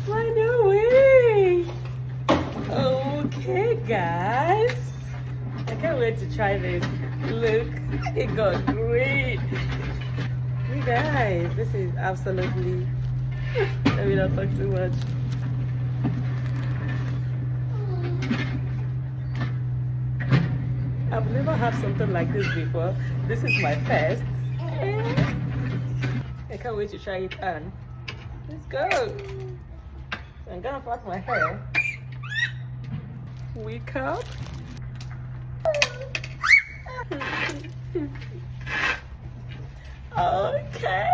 Why no way? Okay, guys. I can't wait to try this. Look, it got great. You guys, this is absolutely. Let me not talk too much. I've never had something like this before. This is my first. I can't wait to try it on. Let's go. I'm gonna part my hair. Wake up. Okay.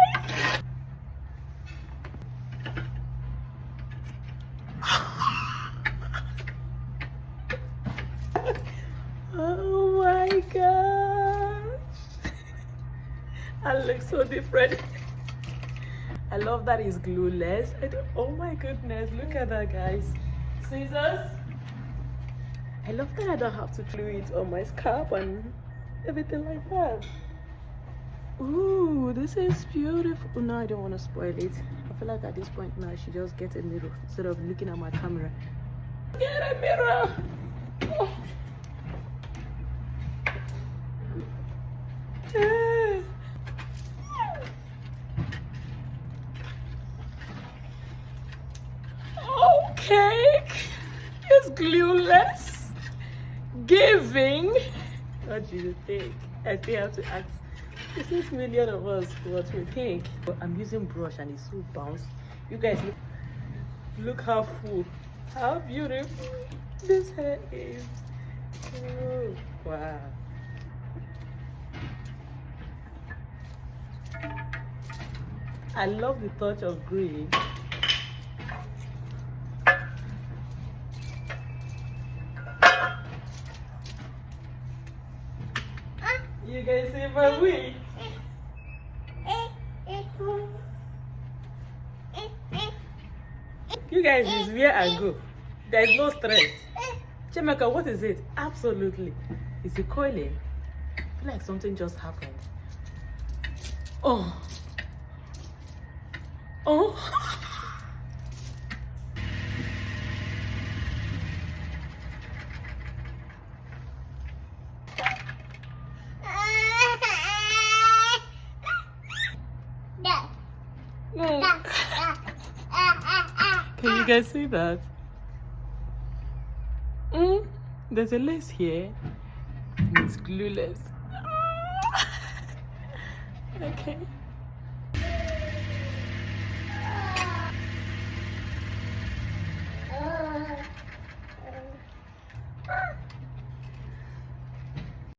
Oh my gosh. I look so different. I love that it's glueless. Oh my goodness, look at that, guys. Scissors. I love that I don't have to glue it on my scalp and everything like that. Ooh, this is beautiful. Oh, no, I don't want to spoil it. I feel like at this point now I should just get a mirror instead of looking at my camera. Get a mirror. Oh. Okay, it's glueless, giving. What do you think? I think I have to ask 6 million of us what we think. But I'm using brush and it's so bounced. You guys look how full, how beautiful this hair is. Oh, wow. I love the touch of green. You guys see my wig? You guys is where I go. There is no stress. Chemeka, what is it? Absolutely. Is it coiling? I feel like something just happened. Oh. Oh. Can you guys see that? There's a lace here and it's glueless. Okay.